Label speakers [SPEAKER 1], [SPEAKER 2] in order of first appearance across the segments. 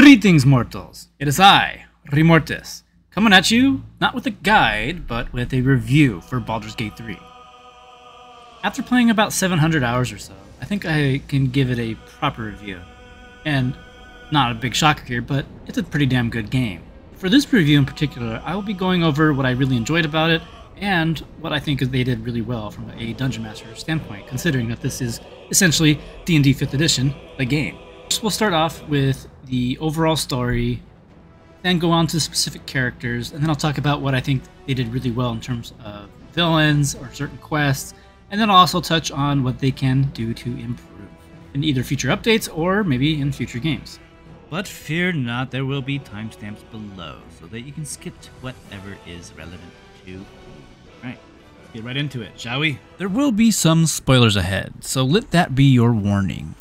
[SPEAKER 1] Greetings, mortals! It is I, Remortis, coming at you, not with a guide, but with a review for Baldur's Gate 3. After playing about 700 hours or so, I think I can give it a proper review. And, not a big shocker here, but it's a pretty damn good game. For this review in particular, I will be going over what I really enjoyed about it, and what I think they did really well from a Dungeon Master standpoint, considering that this is essentially D&D 5th edition, the game. First, we'll start off with the overall story, then go on to specific characters, and then I'll talk about what I think they did really well in terms of villains or certain quests, and then I'll also touch on what they can do to improve in either future updates or maybe in future games.
[SPEAKER 2] But fear not, there will be timestamps below so that you can skip to whatever is relevant to you. Right, let's get right into it, shall we? There will be some spoilers ahead, so let that be your warning.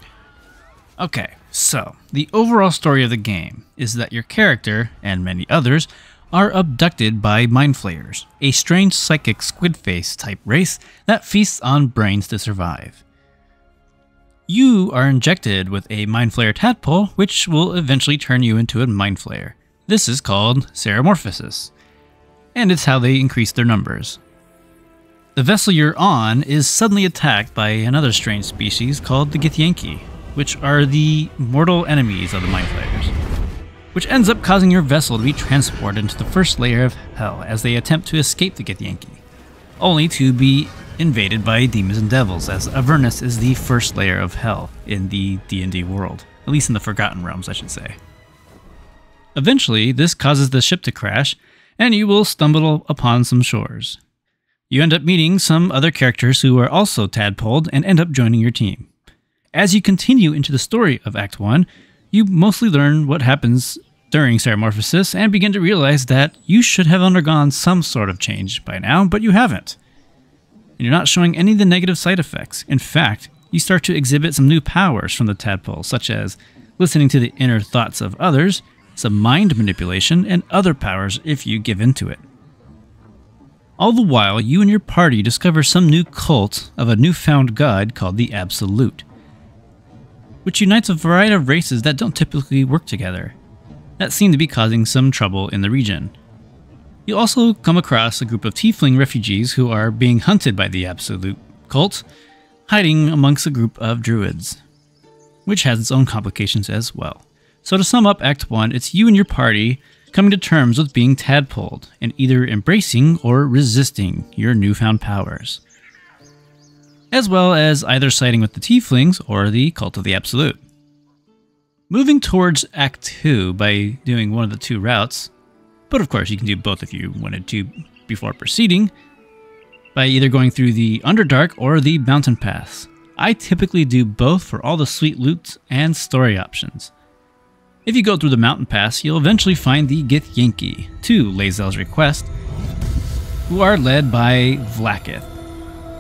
[SPEAKER 2] Okay, so the overall story of the game is that your character, and many others, are abducted by mind flayers, a strange psychic squid face type race that feasts on brains to survive. You are injected with a mind flayer tadpole, which will eventually turn you into a mind flayer. This is called Ceremorphosis, and it's how they increase their numbers. The vessel you're on is suddenly attacked by another strange species called the Githyanki, which are the mortal enemies of the mind flayers, which ends up causing your vessel to be transported into the first layer of hell as they attempt to escape the Githyanki, only to be invaded by demons and devils, as Avernus is the first layer of hell in the D&D world, at least in the Forgotten Realms, I should say. Eventually, this causes the ship to crash, and you will stumble upon some shores. You end up meeting some other characters who are also tadpoled and end up joining your team. As you continue into the story of Act 1, you mostly learn what happens during Ceremorphosis and begin to realize that you should have undergone some sort of change by now, but you haven't. And you're not showing any of the negative side effects. In fact, you start to exhibit some new powers from the tadpole, such as listening to the inner thoughts of others, some mind manipulation, and other powers if you give into it. All the while, you and your party discover some new cult of a newfound god called the Absolute, which unites a variety of races that don't typically work together, that seem to be causing some trouble in the region. You also come across a group of tiefling refugees who are being hunted by the Absolute cult, hiding amongst a group of druids, which has its own complications as well. So to sum up Act 1, it's you and your party coming to terms with being tadpoled, and either embracing or resisting your newfound powers, as well as either siding with the tieflings or the cult of the Absolute. Moving towards Act 2 by doing one of the two routes, but of course you can do both if you wanted to before proceeding, by either going through the Underdark or the Mountain Paths. I typically do both for all the sweet loot and story options. If you go through the Mountain Pass, you'll eventually find the Githyanki, to Bae'zel's request, who are led by Vlaakith,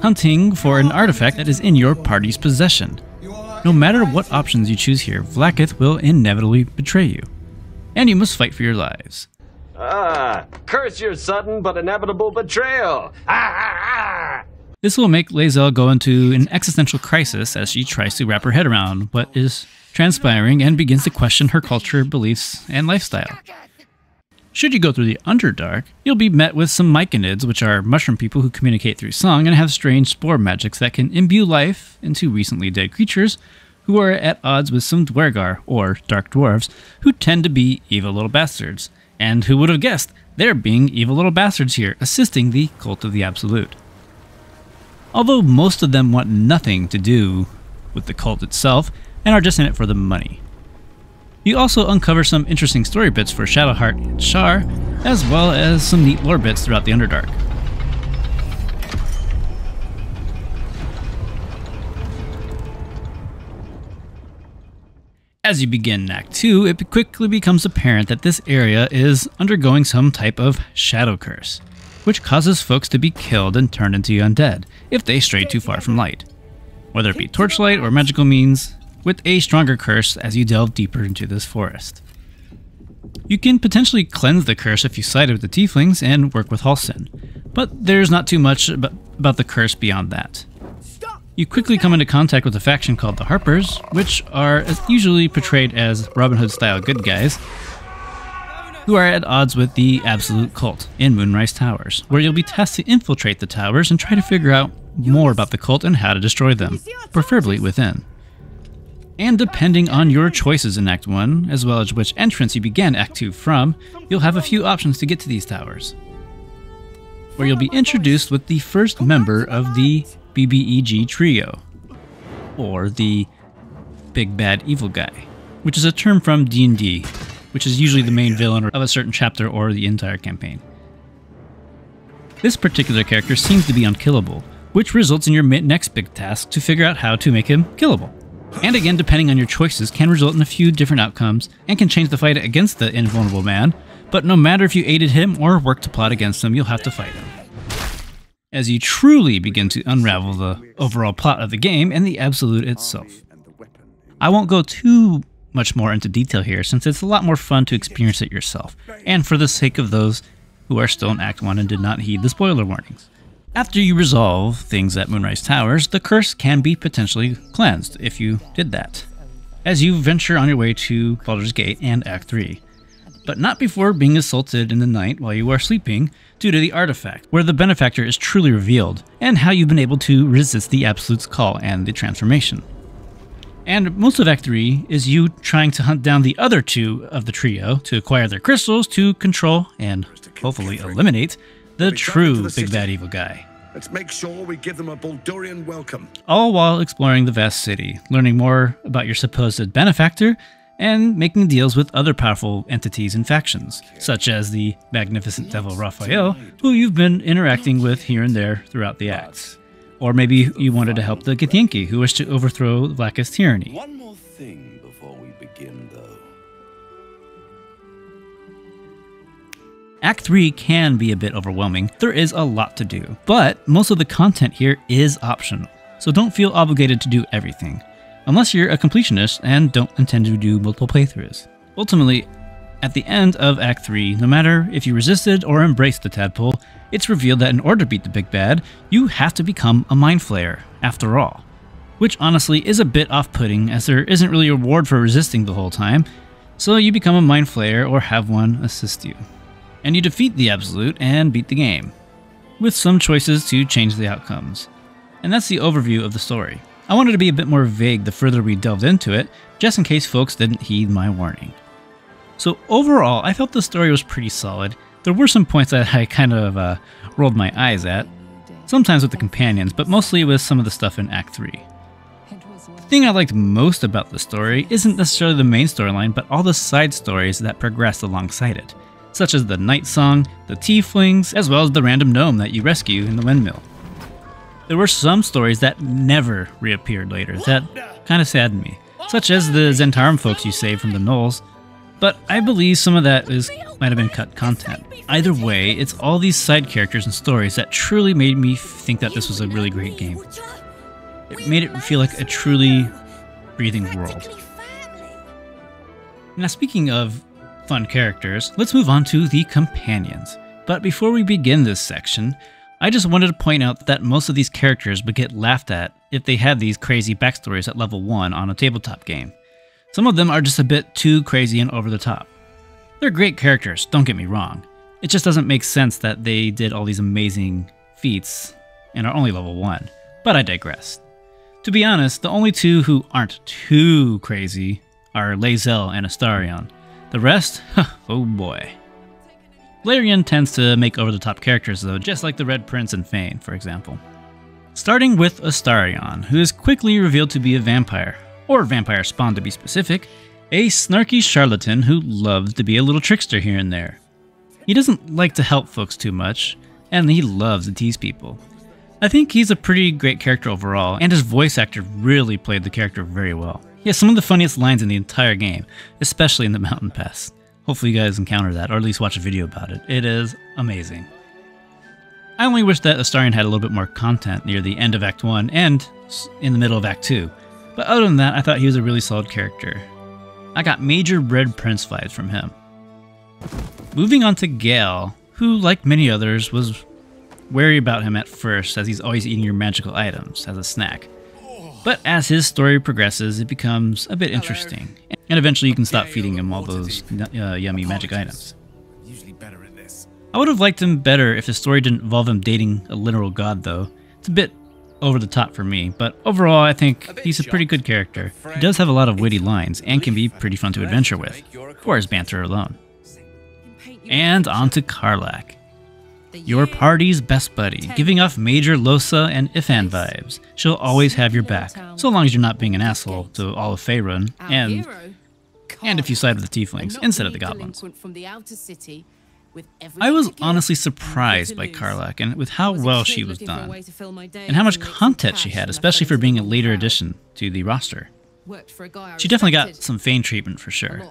[SPEAKER 2] hunting for an artifact that is in your party's possession. No matter what options you choose here, Vlaakith will inevitably betray you, and you must fight for your lives.
[SPEAKER 3] Curse your sudden but inevitable betrayal!
[SPEAKER 1] This will make Bae'zel go into an existential crisis as she tries to wrap her head around what is transpiring and begins to question her culture, beliefs, and lifestyle. Should you go through the Underdark, you'll be met with some myconids, which are mushroom people who communicate through song and have strange spore magics that can imbue life into recently dead creatures who are at odds with some Dwergar, or dark dwarves, who tend to be evil little bastards. And who would have guessed, they're being evil little bastards here, assisting the cult of the Absolute. Although most of them want nothing to do with the cult itself, and are just in it for the money. You also uncover some interesting story bits for Shadowheart and Shar, as well as some neat lore bits throughout the Underdark. As you begin Act 2, it quickly becomes apparent that this area is undergoing some type of shadow curse, which causes folks to be killed and turned into undead if they stray too far from light, whether it be torchlight or magical means, with a stronger curse as you delve deeper into this forest. You can potentially cleanse the curse if you side with the tieflings and work with Halsin, but there's not too much about the curse beyond that. You quickly come into contact with a faction called the Harpers, which are usually portrayed as Robin Hood-style good guys, who are at odds with the Absolute Cult in Moonrise Towers, where you'll be tasked to infiltrate the towers and try to figure out more about the cult and how to destroy them, preferably within. And depending on your choices in Act 1, as well as which entrance you began Act 2 from, you'll have a few options to get to these towers, where you'll be introduced with the first member of the BBEG trio, or the Big Bad Evil Guy, which is a term from D&D, which is usually the main villain of a certain chapter or the entire campaign. This particular character seems to be unkillable, which results in your next big task to figure out how to make him killable. And again, depending on your choices, can result in a few different outcomes and can change the fight against the invulnerable man, but no matter if you aided him or worked to plot against him, you'll have to fight him, as you truly begin to unravel the overall plot of the game and the Absolute itself. I won't go too much more into detail here, since it's a lot more fun to experience it yourself, and for the sake of those who are still in Act 1 and did not heed the spoiler warnings. After you resolve things at Moonrise Towers, the curse can be potentially cleansed if you did that, as you venture on your way to Baldur's Gate and Act 3, but not before being assaulted in the night while you are sleeping due to the artifact, where the benefactor is truly revealed, and how you've been able to resist the Absolute's call and the transformation. And most of Act 3 is you trying to hunt down the other two of the trio to acquire their crystals to control and hopefully eliminate the true Big Bad Evil Guy.
[SPEAKER 4] Let's make sure we give them a Baldurian welcome.
[SPEAKER 1] All while exploring the vast city, learning more about your supposed benefactor, and making deals with other powerful entities and factions, such as the magnificent devil Raphael, who you've been interacting with here and there throughout the acts. Or maybe you wanted to help the Githyanki, who wished to overthrow Vlaka's tyranny.
[SPEAKER 4] One more thing before we begin, though.
[SPEAKER 1] Act 3 can be a bit overwhelming. There is a lot to do, but most of the content here is optional, so don't feel obligated to do everything, unless you're a completionist and don't intend to do multiple playthroughs. Ultimately, at the end of Act 3, no matter if you resisted or embraced the tadpole, it's revealed that in order to beat the Big Bad, you have to become a Mind Flayer, after all. Which honestly is a bit off-putting, as there isn't really a reward for resisting the whole time, so you become a Mind Flayer or have one assist you. And you defeat the Absolute and beat the game, with some choices to change the outcomes. And that's the overview of the story. I wanted to be a bit more vague the further we delved into it, just in case folks didn't heed my warning. So overall, I felt the story was pretty solid. There were some points that I kind of rolled my eyes at, sometimes with the companions, but mostly with some of the stuff in Act 3. The thing I liked most about the story isn't necessarily the main storyline, but all the side stories that progressed alongside it, such as the Night Song, the Tieflings, as well as the random gnome that you rescue in the windmill. There were some stories that never reappeared later that kind of saddened me, such as the Zentarum folks you saved from the Gnolls, but I believe some of that might have been cut content. Either way, it's all these side characters and stories that truly made me think that this was a really great game. It made it feel like a truly breathing world. Now, speaking of fun characters, let's move on to the companions. But before we begin this section, I just wanted to point out that most of these characters would get laughed at if they had these crazy backstories at level 1 on a tabletop game. Some of them are just a bit too crazy and over the top. They're great characters, don't get me wrong. It just doesn't make sense that they did all these amazing feats and are only level 1, but I digress. To be honest, the only two who aren't too crazy are Bae'zel and Asterion. The rest? Oh boy. Valerian tends to make over-the-top characters though, just like the Red Prince and Fane, for example. Starting with Asterion, who is quickly revealed to be a vampire, or vampire spawn to be specific, a snarky charlatan who loves to be a little trickster here and there. He doesn't like to help folks too much, and he loves to tease people. I think he's a pretty great character overall, and his voice actor really played the character very well. He has some of the funniest lines in the entire game, especially in the Mountain Pass. Hopefully you guys encounter that, or at least watch a video about it. It is amazing. I only wish that Asterion had a little bit more content near the end of Act 1 and in the middle of Act 2. But other than that, I thought he was a really solid character. I got major Red Prince vibes from him. Moving on to Gale, who, like many others, was wary about him at first, as he's always eating your magical items as a snack. But as his story progresses, it becomes a bit interesting. And eventually you can stop feeding him all those yummy magic items. I would have liked him better if the story didn't involve him dating a literal god, though. It's a bit over the top for me, but overall I think he's a pretty good character. He does have a lot of witty lines and can be pretty fun to adventure with, for his banter alone. And on to Karlach, your party's best buddy, giving off major Losa and Ifan vibes. She'll always have your back, so long as you're not being an asshole to all of Faerun, and if you side with the tieflings instead of the goblins. I was honestly surprised by Karlach and with how well she was done, and how much content she had, especially for being a later addition to the roster. She definitely got some Fane treatment for sure.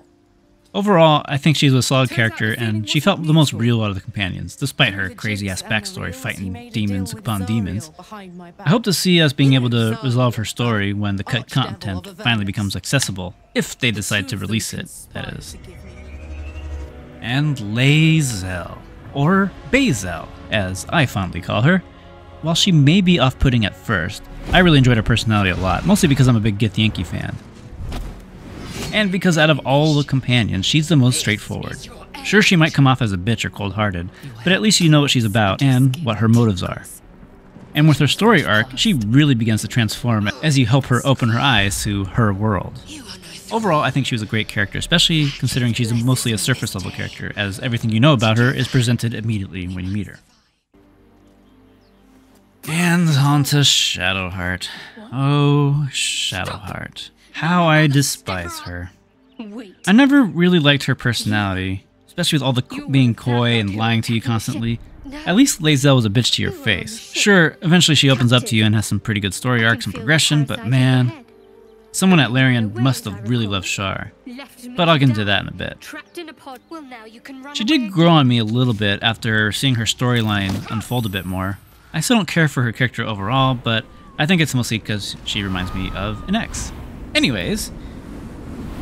[SPEAKER 1] Overall, I think she was a solid character, and she felt the most real out of the companions, despite her crazy-ass backstory fighting demons upon demons. I hope to see us being able to resolve her story when the cut content finally becomes accessible, if they decide to release it, that is. And Bae'zel, or Bae'zel, as I fondly call her. While she may be off-putting at first, I really enjoyed her personality a lot, mostly because I'm a big Githyanki fan. And because out of all the companions, she's the most straightforward. Sure, she might come off as a bitch or cold-hearted, but at least you know what she's about and what her motives are. And with her story arc, she really begins to transform as you help her open her eyes to her world. Overall, I think she was a great character, especially considering she's mostly a surface-level character, as everything you know about her is presented immediately when you meet her. And on to Shadowheart. Oh, Shadowheart. How I despise her. I never really liked her personality, especially with all the being coy and lying to you constantly. At least Bae'zel was a bitch to your face. Sure, eventually she opens up to you and has some pretty good story arcs and progression, but man, someone at Larian must have really loved Shar. But I'll get into that in a bit. She did grow on me a little bit after seeing her storyline unfold a bit more. I still don't care for her character overall, but I think it's mostly because she reminds me of an ex. Anyways,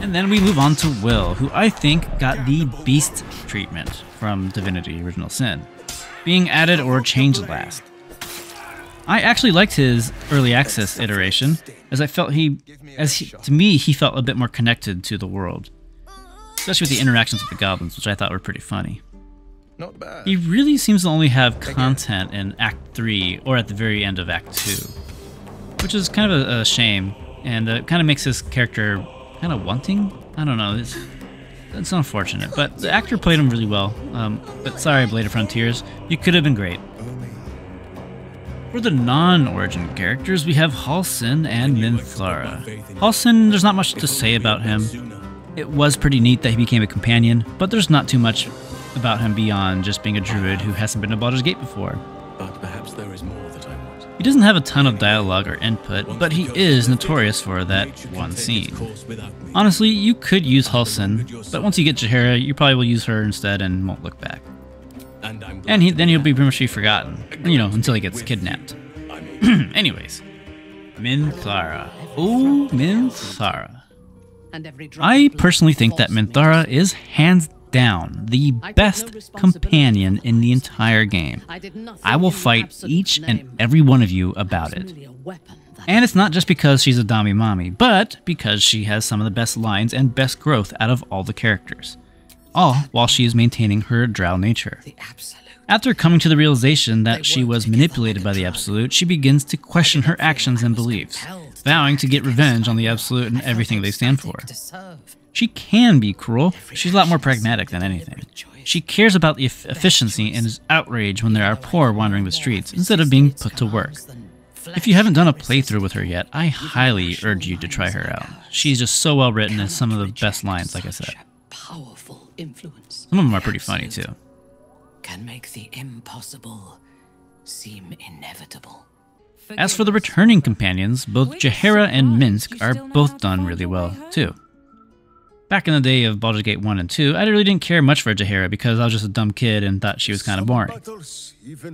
[SPEAKER 1] and then we move on to Wyll, who I think got the beast treatment from Divinity Original Sin, being added or changed last. I actually liked his early access iteration, as I felt to me he felt a bit more connected to the world, especially with the interactions with the goblins, which I thought were pretty funny.
[SPEAKER 4] Not bad.
[SPEAKER 1] He really seems to only have content in Act 3 or at the very end of Act 2, which is kind of a shame. And it kind of makes his character kind of wanting? I don't know, it's unfortunate. But the actor played him really well. But sorry, Blade of Frontiers, you could have been great. For the non-origin characters, we have Halsin and Minthara. Halsin, there's not much to say about him. It was pretty neat that he became a companion, but there's not too much about him beyond just being a druid who hasn't been to Baldur's Gate before.
[SPEAKER 4] But perhaps there is more that I want.
[SPEAKER 1] He doesn't have a ton of dialogue or input, but he is notorious for that one scene. Honestly, you could use Halsin, but once you get Jaheira, you probably will use her instead and won't look back. And then he'll be pretty much forgotten, you know, until he gets kidnapped. Anyways, Minthara. Oh, Minthara. I personally think that Minthara is hands down the best companion in the entire game. I will fight each and every one of you about it. And it's not just because she's a Dami Mommy, but because she has some of the best lines and best growth out of all the characters. All while she is maintaining her drow nature. After coming to the realization that she was manipulated by the Absolute, she begins to question her actions and beliefs, vowing to get revenge on the Absolute and everything they stand for. She can be cruel, but she's a lot more pragmatic than anything. She cares about the efficiency and is outraged when there are poor wandering the streets, instead of being put to work. If you haven't done a playthrough with her yet, I highly urge you to try her out. She's just so well written and has some of the best lines, like I said. Some of them are pretty funny too.
[SPEAKER 5] Can make the impossible seem inevitable.
[SPEAKER 1] As for the returning companions, both Jaheira and Minsc are both done really well too. Back in the day of Baldur's Gate 1 and 2, I really didn't care much for Jaheira because I was just a dumb kid and thought she was kind of boring.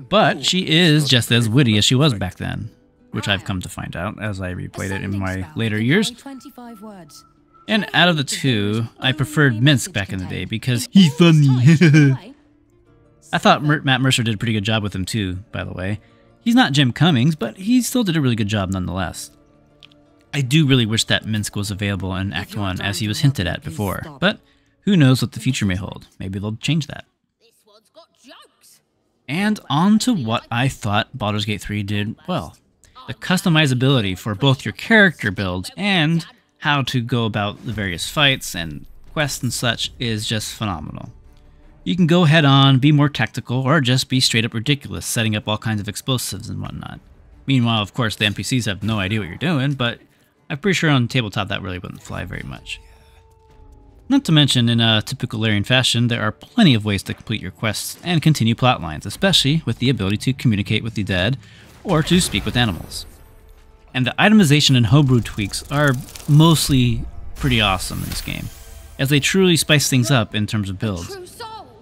[SPEAKER 1] But she is just as witty as she was back then, which I've come to find out as I replayed it in my later years. And out of the two, I preferred Minsc back in the day because he's funny. I thought Matt Mercer did a pretty good job with him too, by the way. He's not Jim Cummings, but he still did a really good job nonetheless. I do really wish that Minsc was available in Act 1 as he was hinted at before, but who knows what the future may hold. Maybe they'll change that. And on to what I thought Baldur's Gate 3 did well. The customizability for both your character builds and how to go about the various fights and quests and such is just phenomenal. You can go head on, be more tactical, or just be straight up ridiculous, setting up all kinds of explosives and whatnot. Meanwhile, of course, the NPCs have no idea what you're doing, but I'm pretty sure on tabletop that really wouldn't fly very much. Not to mention, in a typical Larian fashion, there are plenty of ways to complete your quests and continue plot lines, especially with the ability to communicate with the dead or to speak with animals. And the itemization and homebrew tweaks are mostly pretty awesome in this game, as they truly spice things up in terms of builds.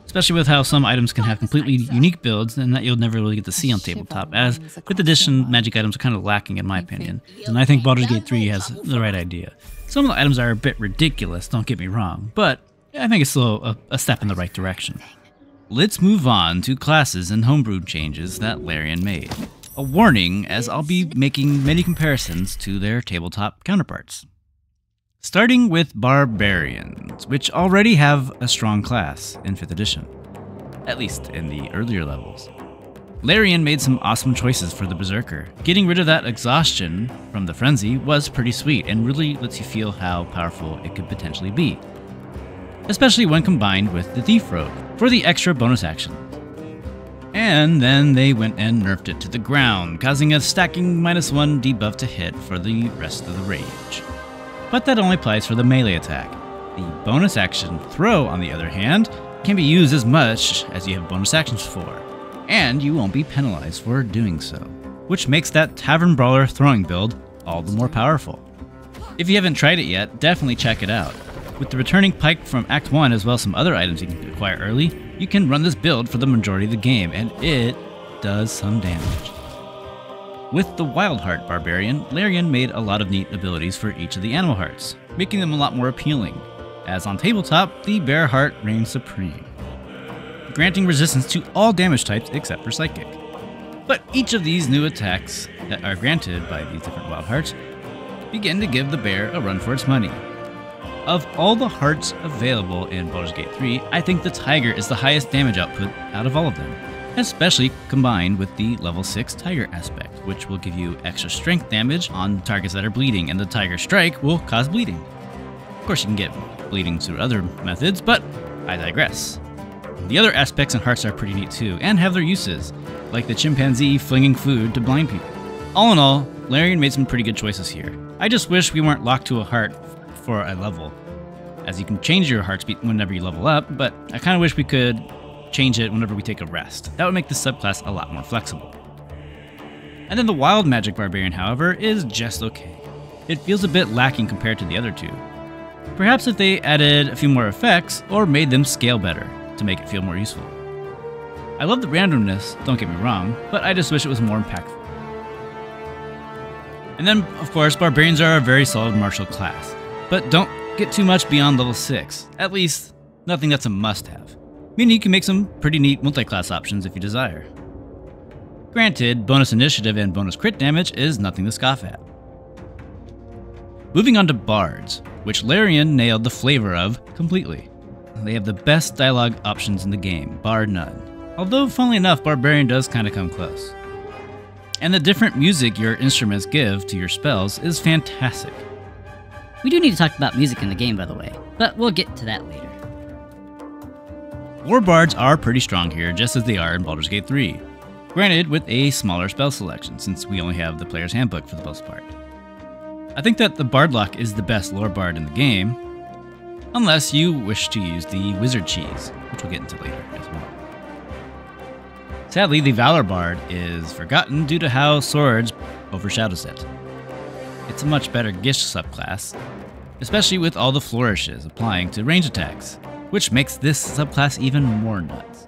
[SPEAKER 1] Especially with how some items can have completely unique builds and that you'll never really get to see on tabletop, as 5th edition magic items are kind of lacking in my opinion, and I think Baldur's Gate 3 has the right idea. Some of the items are a bit ridiculous, don't get me wrong, but I think it's still a step in the right direction. Let's move on to classes and homebrew changes that Larian made. A warning, as I'll be making many comparisons to their tabletop counterparts. Starting with Barbarians, which already have a strong class in 5th edition, at least in the earlier levels. Larian made some awesome choices for the Berserker. Getting rid of that exhaustion from the Frenzy was pretty sweet and really lets you feel how powerful it could potentially be, especially when combined with the Thief Robe for the extra bonus action. And then they went and nerfed it to the ground, causing a stacking -1 debuff to hit for the rest of the rage. But that only applies for the melee attack. The bonus action throw, on the other hand, can be used as much as you have bonus actions for, and you won't be penalized for doing so, which makes that Tavern Brawler throwing build all the more powerful. If you haven't tried it yet, definitely check it out. With the returning pike from Act 1 as well as some other items you can acquire early, you can run this build for the majority of the game, and it does some damage. With the Wildheart Barbarian, Larian made a lot of neat abilities for each of the animal hearts, making them a lot more appealing, as on tabletop, the Bear Heart reigns supreme, granting resistance to all damage types except for Psychic. But each of these new attacks that are granted by these different Wild Hearts begin to give the bear a run for its money. Of all the hearts available in Baldur's Gate 3, I think the Tiger is the highest damage output out of all of them, especially combined with the level 6 Tiger aspect, which will give you extra strength damage on targets that are bleeding, and the Tiger Strike will cause bleeding. Of course, you can get bleeding through other methods, but I digress. The other aspects and hearts are pretty neat too, and have their uses, like the chimpanzee flinging food to blind people. All in all, Larian made some pretty good choices here. I just wish we weren't locked to a heart for a level, as you can change your heart speed whenever you level up, but I kind of wish we could change it whenever we take a rest. That would make this subclass a lot more flexible. And then the Wild Magic Barbarian, however, is just okay. It feels a bit lacking compared to the other two. Perhaps if they added a few more effects, or made them scale better, to make it feel more useful. I love the randomness, don't get me wrong, but I just wish it was more impactful. And then, of course, Barbarians are a very solid martial class, but don't get too much beyond level 6, at least nothing that's a must-have. Meaning you can make some pretty neat multi-class options if you desire. Granted, bonus initiative and bonus crit damage is nothing to scoff at. Moving on to Bards, which Larian nailed the flavor of completely. They have the best dialogue options in the game, bar none. Although, funnily enough, Barbarian does kind of come close. And the different music your instruments give to your spells is fantastic.
[SPEAKER 6] We do need to talk about music in the game, by the way, but we'll get to that later.
[SPEAKER 1] War Bards are pretty strong here, just as they are in Baldur's Gate 3. Granted, with a smaller spell selection, since we only have the player's handbook for the most part. I think that the Bardlock is the best lore bard in the game, unless you wish to use the Wizard Cheese, which we'll get into later as well. Sadly, the Valor Bard is forgotten due to how Swords overshadows it. It's a much better Gish subclass, especially with all the flourishes applying to range attacks, which makes this subclass even more nuts.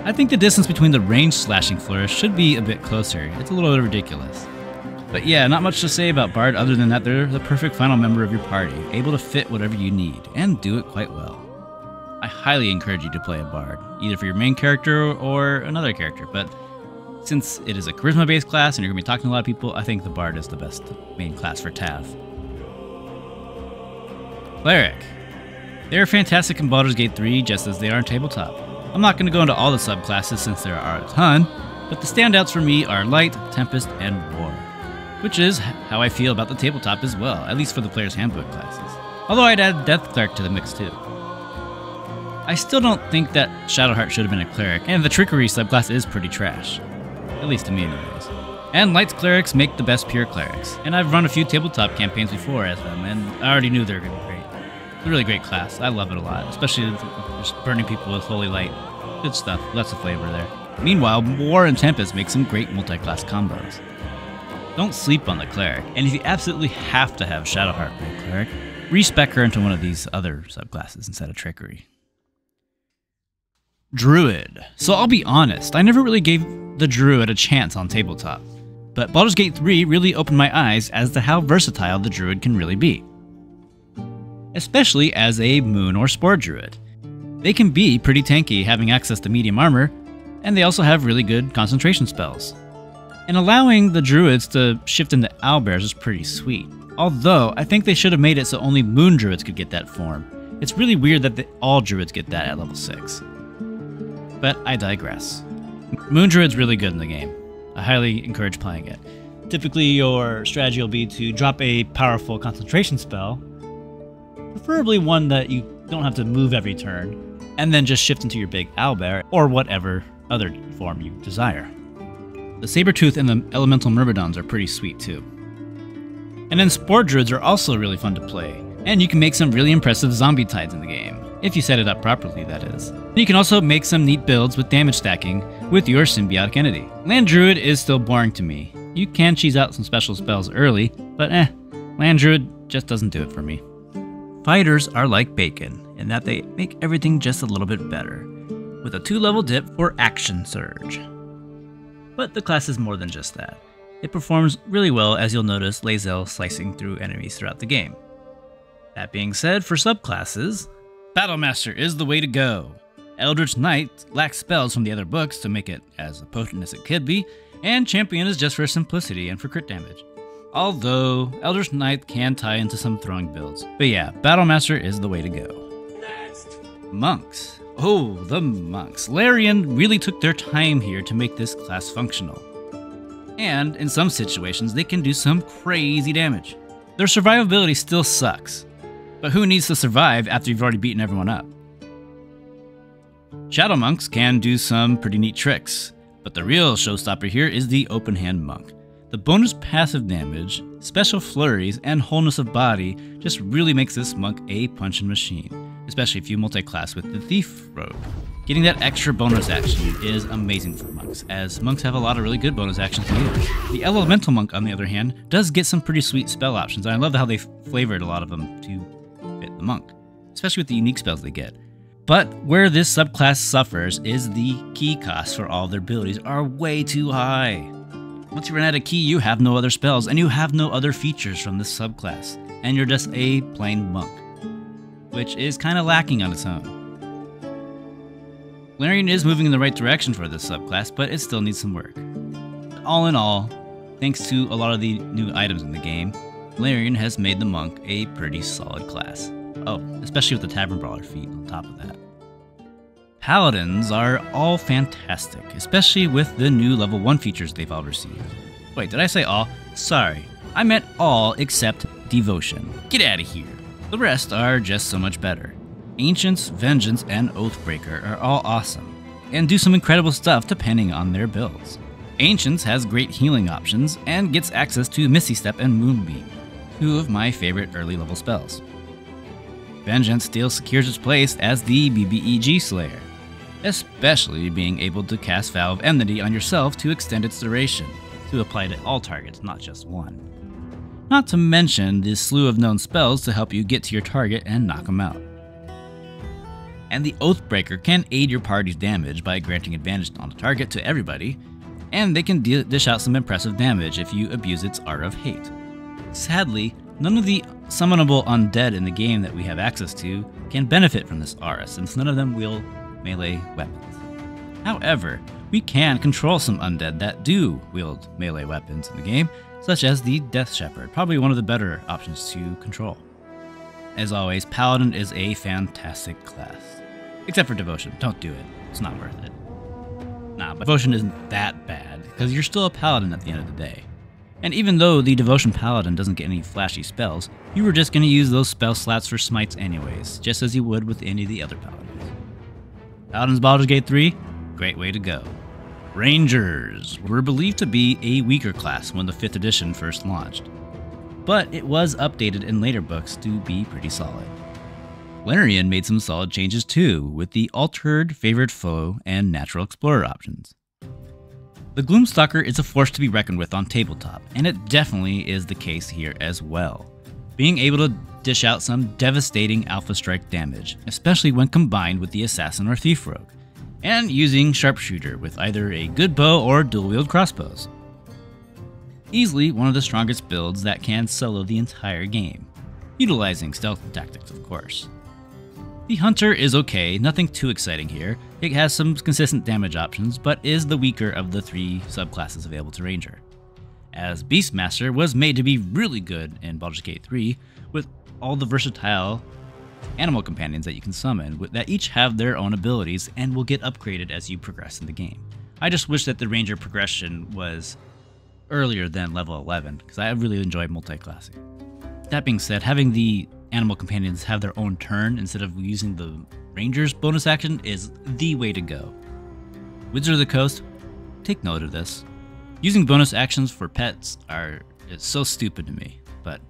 [SPEAKER 1] I think the distance between the range slashing flourish should be a bit closer. It's a little ridiculous. But yeah, not much to say about Bard other than that they're the perfect final member of your party, able to fit whatever you need, and do it quite well. I highly encourage you to play a Bard, either for your main character or another character, but Since it is a charisma-based class and you're going to be talking to a lot of people, I think the Bard is the best main class for Tav. Cleric. They're fantastic in Baldur's Gate 3 just as they are in Tabletop. I'm not going to go into all the subclasses since there are a ton, but the standouts for me are Light, Tempest, and War, which is how I feel about the Tabletop as well, at least for the Player's Handbook classes. Although I'd add Death Cleric to the mix too. I still don't think that Shadowheart should have been a Cleric, and the Trickery subclass is pretty trash. At least to me anyways. And Light's Clerics make the best pure Clerics, and I've run a few Tabletop campaigns before as them, and I already knew they were going to be great. It's a really great class. I love it a lot, especially just burning people with Holy Light. Good stuff. Lots of flavor there. Meanwhile, War and Tempest make some great multi-class combos. Don't sleep on the Cleric, and if you absolutely have to have Shadowheart for a Cleric, respec her into one of these other subclasses instead of Trickery. Druid. So I'll be honest, I never really gave the Druid a chance on Tabletop, but Baldur's Gate 3 really opened my eyes as to how versatile the Druid can really be. Especially as a Moon or Spore Druid. They can be pretty tanky, having access to medium armor, and they also have really good concentration spells. And allowing the Druids to shift into Owlbears is pretty sweet, although I think they should have made it so only Moon Druids could get that form. It's really weird that all Druids get that at level 6. But I digress. Moon Druid's really good in the game. I highly encourage playing it. Typically your strategy will be to drop a powerful concentration spell, preferably one that you don't have to move every turn, and then just shift into your big owlbear or whatever other form you desire. The Sabertooth and the Elemental Myrmidons are pretty sweet too. And then Spore Druids are also really fun to play, and you can make some really impressive zombie tides in the game, if you set it up properly, that is. You can also make some neat builds with damage stacking with your symbiotic entity. Land Druid is still boring to me. You can cheese out some special spells early, but Land Druid just doesn't do it for me. Fighters are like bacon, in that they make everything just a little bit better, with a 2-level dip for Action Surge. But the class is more than just that. It performs really well, as you'll notice Bae'zel slicing through enemies throughout the game. That being said, for subclasses, Battlemaster is the way to go. Eldritch Knight lacks spells from the other books to make it as potent as it could be, and Champion is just for simplicity and for crit damage. Although, Eldritch Knight can tie into some throwing builds. But yeah, Battlemaster is the way to go. Next. Monks. Oh, the monks. Larian really took their time here to make this class functional. And in some situations, they can do some crazy damage. Their survivability still sucks. But who needs to survive after you've already beaten everyone up? Shadow Monks can do some pretty neat tricks, but the real showstopper here is the Open Hand Monk. The bonus passive damage, special flurries, and wholeness of body just really makes this monk a punching machine, especially if you multi-class with the Thief Rogue. Getting that extra bonus action is amazing for monks, as monks have a lot of really good bonus actions to use. The Elemental Monk, on the other hand, does get some pretty sweet spell options, and I love how they flavored a lot of them to fit the monk, especially with the unique spells they get. But where this subclass suffers is the key costs for all their abilities are way too high. Once you run out of key, you have no other spells, and you have no other features from this subclass, and you're just a plain monk, which is kind of lacking on its own. Larian is moving in the right direction for this subclass, but it still needs some work. All in all, thanks to a lot of the new items in the game, Larian has made the monk a pretty solid class. Oh, especially with the Tavern Brawler feat on top of that. Paladins are all fantastic, especially with the new level 1 features they've all received. Wait, did I say all? Sorry, I meant all except Devotion. Get out of here. The rest are just so much better. Ancients, Vengeance, and Oathbreaker are all awesome, and do some incredible stuff depending on their builds. Ancients has great healing options, and gets access to Misty Step and Moonbeam, 2 of my favorite early level spells. Vengeance still secures its place as the BBEG Slayer, especially being able to cast Vow of Enmity on yourself to extend its duration, to apply to all targets, not just one. Not to mention the slew of known spells to help you get to your target and knock them out. And the Oathbreaker can aid your party's damage by granting advantage on the target to everybody, and they can dish out some impressive damage if you abuse its Art of Hate. Sadly, none of the summonable undead in the game that we have access to can benefit from this aura, since none of them wield melee weapons. However, we can control some undead that do wield melee weapons in the game, such as the Death Shepherd, probably one of the better options to control. As always, Paladin is a fantastic class. Except for Devotion, don't do it, it's not worth it. Nah, but Devotion isn't that bad, because you're still a Paladin at the end of the day. And even though the Devotion Paladin doesn't get any flashy spells, you were just going to use those spell slots for smites anyways, just as you would with any of the other Paladins. Paladin's Baldur's Gate 3? Great way to go. Rangers were believed to be a weaker class when the 5th edition first launched, but it was updated in later books to be pretty solid. Larian made some solid changes too, with the altered favored foe and natural explorer options. The Gloomstalker is a force to be reckoned with on tabletop, and it definitely is the case here as well, being able to dish out some devastating alpha strike damage, especially when combined with the assassin or thief rogue, and using sharpshooter with either a good bow or dual wield crossbows. Easily one of the strongest builds that can solo the entire game, utilizing stealth tactics of course. The Hunter is okay, nothing too exciting here. It has some consistent damage options, but is the weaker of the 3 subclasses available to Ranger. As Beastmaster was made to be really good in Baldur's Gate 3, with all the versatile animal companions that you can summon, that each have their own abilities and will get upgraded as you progress in the game. I just wish that the Ranger progression was earlier than level 11, because I really enjoy multi-classing. That being said, having the animal companions have their own turn instead of using the Ranger's bonus action is the way to go. Wizard of the Coast, take note of this. Using bonus actions for pets is so stupid to me, but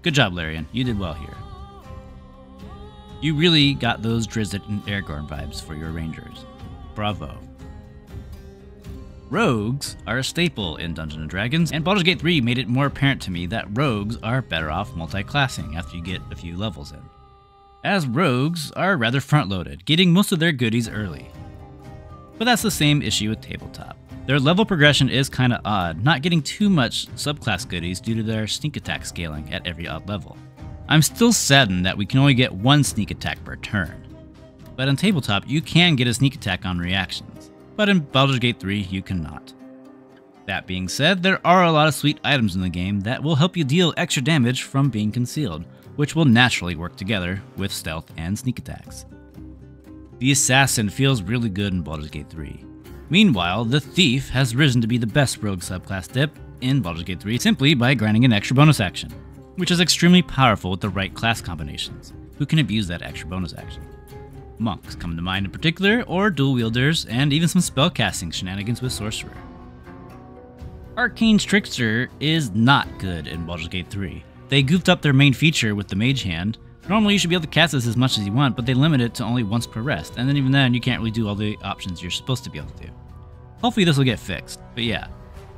[SPEAKER 1] good job, Larian, you did well here. You really got those Drizzt and Aragorn vibes for your Rangers. Bravo. Rogues are a staple in Dungeons & Dragons, and Baldur's Gate 3 made it more apparent to me that rogues are better off multi-classing after you get a few levels in, as rogues are rather front-loaded, getting most of their goodies early. But that's the same issue with tabletop. Their level progression is kinda odd, not getting too much subclass goodies due to their sneak attack scaling at every odd level. I'm still saddened that we can only get 1 sneak attack per turn, but on tabletop you can get a sneak attack on reactions, but in Baldur's Gate 3 you cannot. That being said, there are a lot of sweet items in the game that will help you deal extra damage from being concealed, which will naturally work together with stealth and sneak attacks. The Assassin feels really good in Baldur's Gate 3. Meanwhile, the Thief has risen to be the best rogue subclass dip in Baldur's Gate 3 simply by granting an extra bonus action, which is extremely powerful with the right class combinations, who can abuse that extra bonus action. Monks come to mind in particular, or dual wielders, and even some spellcasting shenanigans with Sorcerer. Arcane's Trickster is not good in Baldur's Gate 3. They goofed up their main feature with the Mage Hand. Normally you should be able to cast this as much as you want, but they limit it to only once per rest, and then even then you can't really do all the options you're supposed to be able to do. Hopefully this will get fixed, but yeah.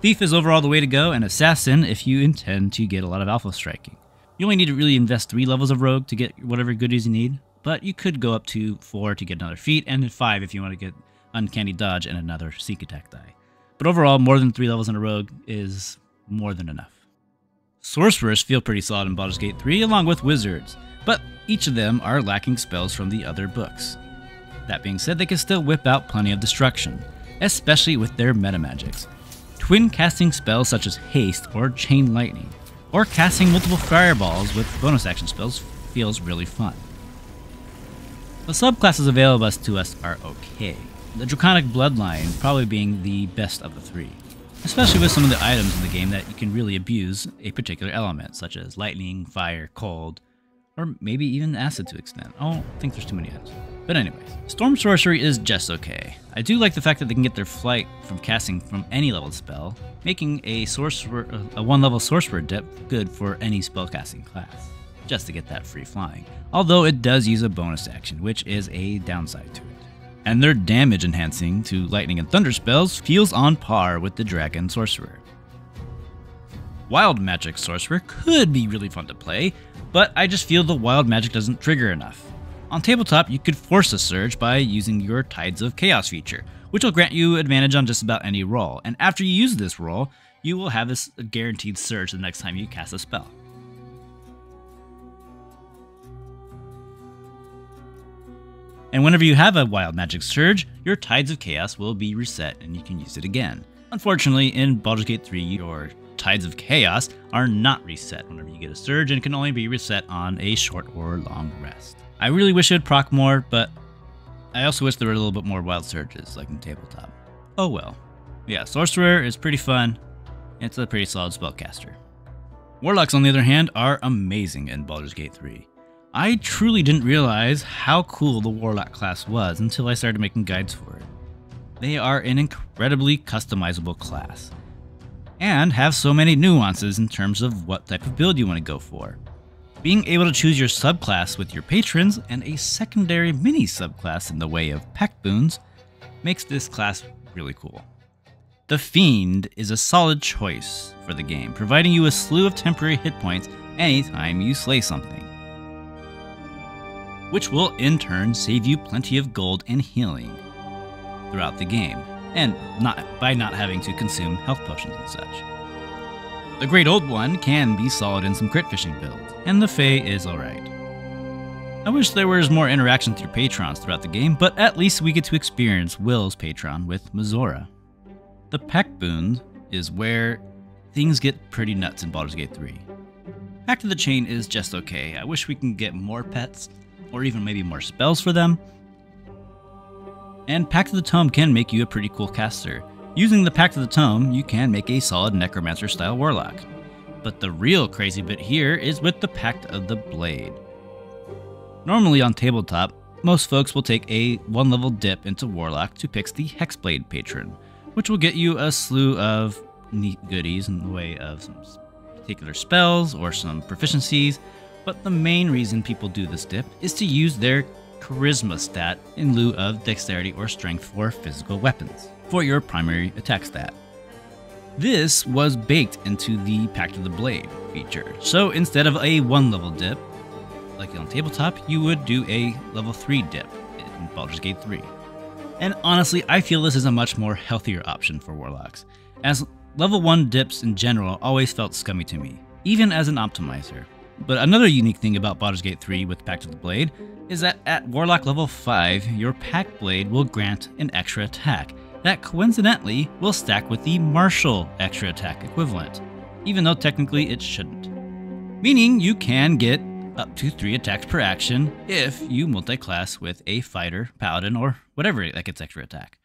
[SPEAKER 1] Thief is overall the way to go, and Assassin if you intend to get a lot of alpha striking. You only need to really invest 3 levels of Rogue to get whatever goodies you need, but you could go up to 4 to get another feat, and then 5 if you want to get Uncanny Dodge and another Sneak Attack die. But overall, more than 3 levels in a Rogue is more than enough. Sorcerers feel pretty solid in Baldur's Gate 3, along with Wizards, but each of them are lacking spells from the other books. That being said, they can still whip out plenty of destruction, especially with their metamagics. Twin casting spells such as Haste or Chain Lightning, or casting multiple fireballs with bonus action spells feels really fun. The subclasses available to us are okay, the Draconic Bloodline probably being the best of the 3, especially with some of the items in the game that you can really abuse a particular element, such as lightning, fire, cold, or maybe even acid to extent. I don't think there's too many items. But anyways, Storm Sorcery is just okay. I do like the fact that they can get their flight from casting from any level spell, making a 1-level Sorcerer dip good for any spellcasting class, just to get that free flying. Although it does use a bonus action, which is a downside to it. And their damage enhancing to lightning and thunder spells feels on par with the Dragon Sorcerer. Wild Magic Sorcerer could be really fun to play, but I just feel the wild magic doesn't trigger enough. On tabletop, you could force a surge by using your Tides of Chaos feature, which will grant you advantage on just about any roll, and after you use this roll, you will have this guaranteed surge the next time you cast a spell.
[SPEAKER 2] And whenever you have a Wild Magic Surge, your Tides of Chaos will be reset and you can use it again. Unfortunately, in Baldur's Gate 3, your Tides of Chaos are not reset whenever you get a Surge and can only be reset on a short or long rest. I really wish it would proc more, but I also wish there were a little bit more Wild Surges, like in Tabletop. Oh well. Yeah, Sorcerer is pretty fun. It's a pretty solid spellcaster. Warlocks, on the other hand, are amazing in Baldur's Gate 3. I truly didn't realize how cool the Warlock class was until I started making guides for it. They are an incredibly customizable class, and have so many nuances in terms of what type of build you want to go for. Being able to choose your subclass with your patrons and a secondary mini subclass in the way of pact boons makes this class really cool. The Fiend is a solid choice for the game, providing you a slew of temporary hit points anytime you slay something, which will in turn save you plenty of gold and healing throughout the game, and by not having to consume health potions and such. The Great Old One can be solid in some crit fishing builds, and the Fae is alright. I wish there was more interaction through patrons throughout the game, but at least we get to experience Wyll's patron with Minthara. The Pact Boon is where things get pretty nuts in Baldur's Gate 3. Pact of the Chain is just okay. I wish we can get more pets, or even maybe more spells for them. And Pact of the Tome can make you a pretty cool caster. Using the Pact of the Tome, you can make a solid Necromancer-style Warlock. But the real crazy bit here is with the Pact of the Blade. Normally on Tabletop, most folks will take a 1-level dip into Warlock to pick the Hexblade patron, which will get you a slew of neat goodies in the way of some particular spells or some proficiencies, but the main reason people do this dip is to use their Charisma stat in lieu of Dexterity or Strength for physical weapons, for your primary attack stat. This was baked into the Pact of the Blade feature, so instead of a 1-level dip, like on Tabletop, you would do a level 3 dip in Baldur's Gate 3. And honestly, I feel this is a much more healthier option for Warlocks, as level 1 dips in general always felt scummy to me, even as an optimizer. But another unique thing about Baldur's Gate 3 with Pact of the Blade is that at Warlock level 5, your Pact Blade will grant an extra attack that coincidentally will stack with the Martial extra attack equivalent, even though technically it shouldn't. Meaning you can get up to 3 attacks per action if you multi-class with a fighter, paladin, or whatever that gets extra attack,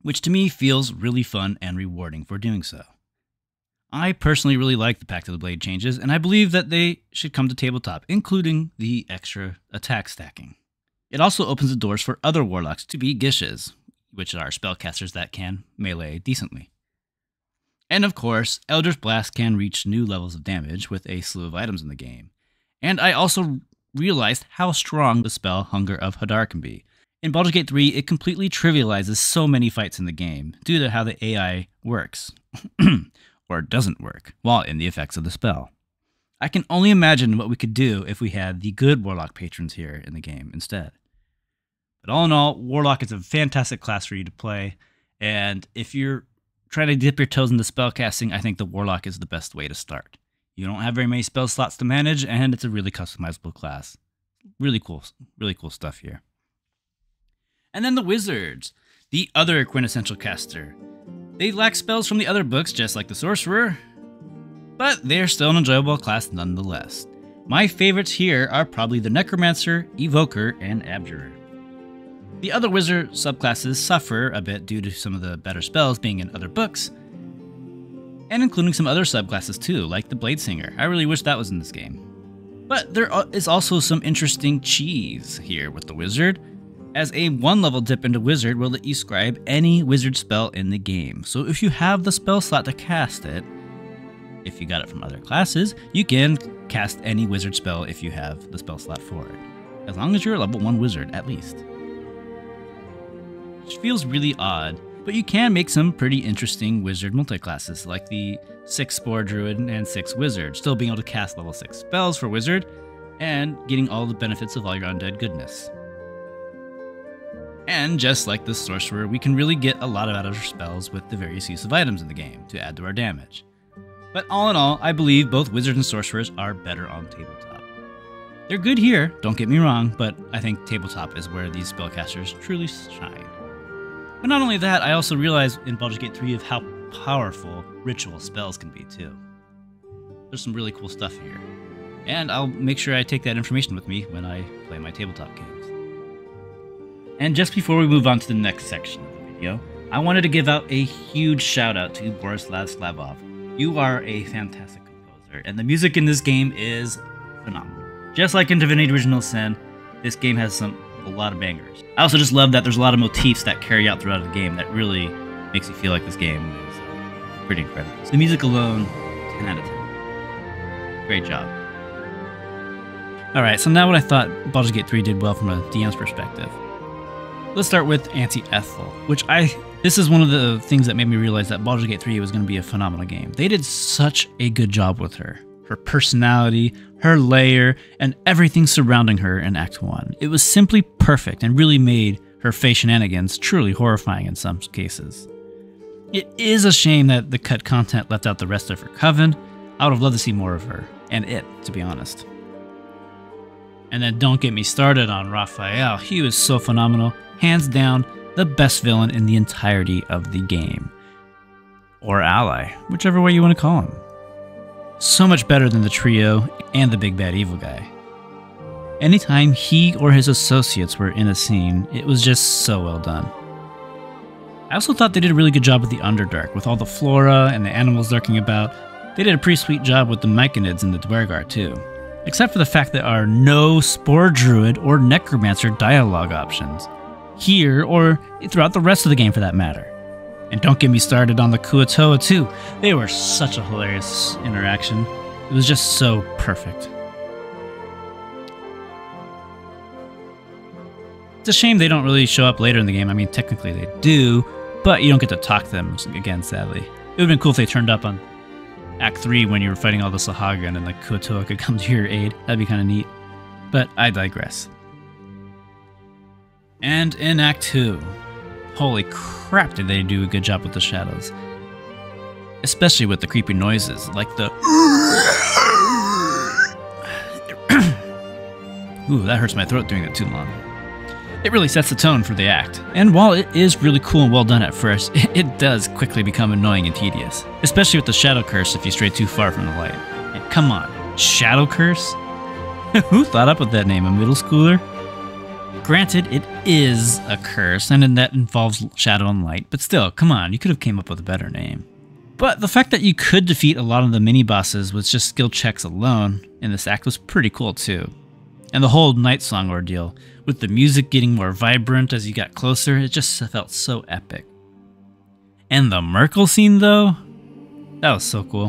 [SPEAKER 2] which to me feels really fun and rewarding for doing so. I personally really like the Pact of the Blade changes, and I believe that they should come to Tabletop, including the extra attack stacking. It also opens the doors for other Warlocks to be Gishes, which are spellcasters that can melee decently. And of course, Eldritch Blast can reach new levels of damage with a slew of items in the game. And I also realized how strong the spell Hunger of Hadar can be. In Baldur's Gate 3, it completely trivializes so many fights in the game due to how the AI works, or doesn't work, while in the effects of the spell. I can only imagine what we could do if we had the good Warlock patrons here in the game instead. But all in all, Warlock is a fantastic class for you to play, and if you're trying to dip your toes into spellcasting, I think the Warlock is the best way to start. You don't have very many spell slots to manage, and it's a really customizable class. Really cool stuff here. And then the Wizards, the other quintessential caster. They lack spells from the other books, just like the Sorcerer, but they're still an enjoyable class nonetheless. My favorites here are probably the Necromancer, Evoker, and Abjurer. The other Wizard subclasses suffer a bit due to some of the better spells being in other books, and including some other subclasses too, like the Bladesinger. I really wish that was in this game. But there is also some interesting cheese here with the Wizard, as a 1-level dip into Wizard will let you scribe any Wizard spell in the game. So if you have the spell slot to cast it, if you got it from other classes, you can cast any Wizard spell if you have the spell slot for it, as long as you're a level 1 Wizard at least. Which feels really odd, but you can make some pretty interesting Wizard multi-classes, like the 6 Spore Druid and 6 Wizard, still being able to cast level 6 spells for Wizard, and getting all the benefits of all your undead goodness. And just like the Sorcerer, we can really get a lot out of our spells with the various use of items in the game to add to our damage. But all in all, I believe both Wizards and Sorcerers are better on Tabletop.
[SPEAKER 1] They're good here, don't get me wrong, but I think tabletop is where these spellcasters truly shine. But not only that, I also realized in Baldur's Gate 3 of how powerful ritual spells can be too. There's some really cool stuff here. And I'll make sure I take that information with me when I play my tabletop games. And just before we move on to the next section of the video, I wanted to give out a huge shout out to Borislav Slavov. You are a fantastic composer, and the music in this game is phenomenal. Just like in Divinity Original Sin, this game has a lot of bangers. I also just love that there's a lot of motifs that carry out throughout the game that really makes you feel like this game is pretty incredible. So the music alone, 10 out of 10. Great job. Alright, so now what I thought Baldur's Gate 3 did well from a DM's perspective. Let's start with Auntie Ethel, which this is one of the things that made me realize that Baldur's Gate 3 was going to be a phenomenal game. They did such a good job with her. Her personality, her lair, and everything surrounding her in Act 1. It was simply perfect and really made her face shenanigans truly horrifying in some cases. It is a shame that the cut content left out the rest of her coven. I would have loved to see more of her, and it, to be honest. And then don't get me started on Raphael. He was so phenomenal. Hands down, the best villain in the entirety of the game. Or ally, whichever way you want to call him. So much better than the trio and the big bad evil guy. Anytime he or his associates were in a scene, it was just so well done. I also thought they did a really good job with the Underdark, with all the flora and the animals lurking about. They did a pretty sweet job with the Myconids and the Dwergar too. Except for the fact there are no Spore Druid or Necromancer dialogue options. Here, or throughout the rest of the game for that matter. And don't get me started on the Kuatoa too. They were such a hilarious interaction. It was just so perfect. It's a shame they don't really show up later in the game. I mean, technically they do, but you don't get to talk to them again, sadly. It would have been cool if they turned up on Act 3 when you were fighting all the Sahagan and the Kuatoa could come to your aid. That'd be kind of neat. But I digress. And in Act 2, holy crap did they do a good job with the shadows. Especially with the creepy noises, like the Ooh, that hurts my throat doing it too long. It really sets the tone for the act, and while it is really cool and well done at first, it does quickly become annoying and tedious, especially with the Shadow Curse if you stray too far from the light. And come on, Shadow Curse? Who thought up with that name, a middle schooler? Granted, it is a curse, and that involves shadow and light, but still, come on, you could have came up with a better name. But the fact that you could defeat a lot of the mini-bosses with just skill checks alone in this act was pretty cool too. And the whole Night Song ordeal, with the music getting more vibrant as you got closer, it just felt so epic. And the Merkel scene though? That was so cool.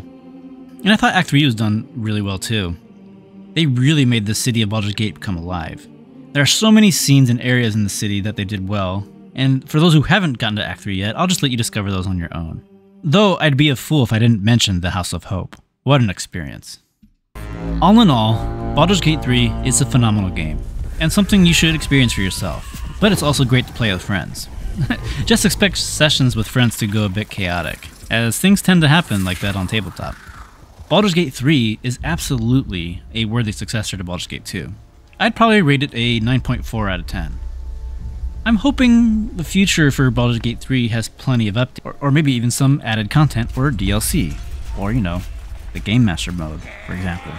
[SPEAKER 1] And I thought Act 3 was done really well too. They really made the city of Baldur's Gate come alive. There are so many scenes and areas in the city that they did well, and for those who haven't gotten to Act 3 yet, I'll just let you discover those on your own. Though I'd be a fool if I didn't mention the House of Hope. What an experience. All in all, Baldur's Gate 3 is a phenomenal game, and something you should experience for yourself, but it's also great to play with friends. Just expect sessions with friends to go a bit chaotic, as things tend to happen like that on tabletop. Baldur's Gate 3 is absolutely a worthy successor to Baldur's Gate 2. I'd probably rate it a 9.4 out of 10. I'm hoping the future for Baldur's Gate 3 has plenty of updates, or maybe even some added content or DLC, or you know, the Game Master mode, for example.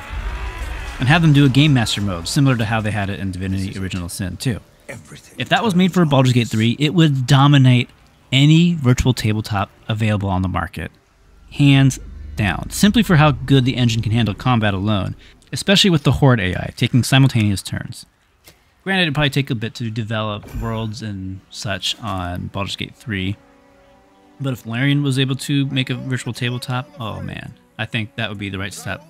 [SPEAKER 1] And have them do a Game Master mode, similar to how they had it in Divinity Original Sin 2. If that was made for Baldur's Gate 3, it would dominate any virtual tabletop available on the market. Hands down, simply for how good the engine can handle combat alone, especially with the Horde AI taking simultaneous turns. Granted, it'd probably take a bit to develop worlds and such on Baldur's Gate 3, but if Larian was able to make a virtual tabletop, oh man, I think that would be the right step.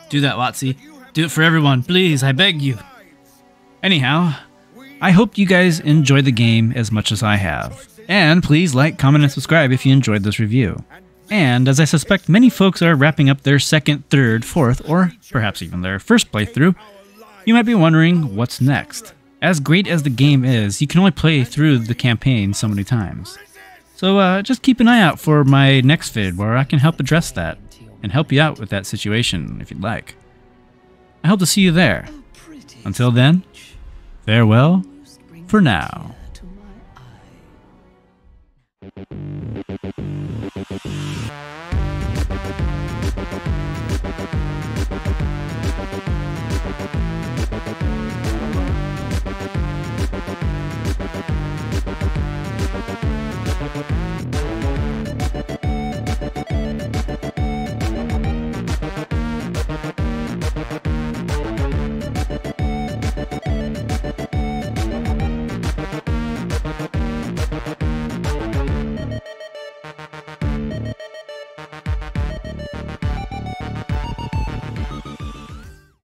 [SPEAKER 1] Do that, WotC. Do it for everyone, please, I beg you. Anyhow, I hope you guys enjoyed the game as much as I have. And please like, comment, and subscribe if you enjoyed this review. And as I suspect many folks are wrapping up their second, third, fourth, or perhaps even their first playthrough, you might be wondering what's next. As great as the game is, you can only play through the campaign so many times. So just keep an eye out for my next vid where I can help address that, and help you out with that situation if you'd like. I hope to see you there. Until then, farewell for now.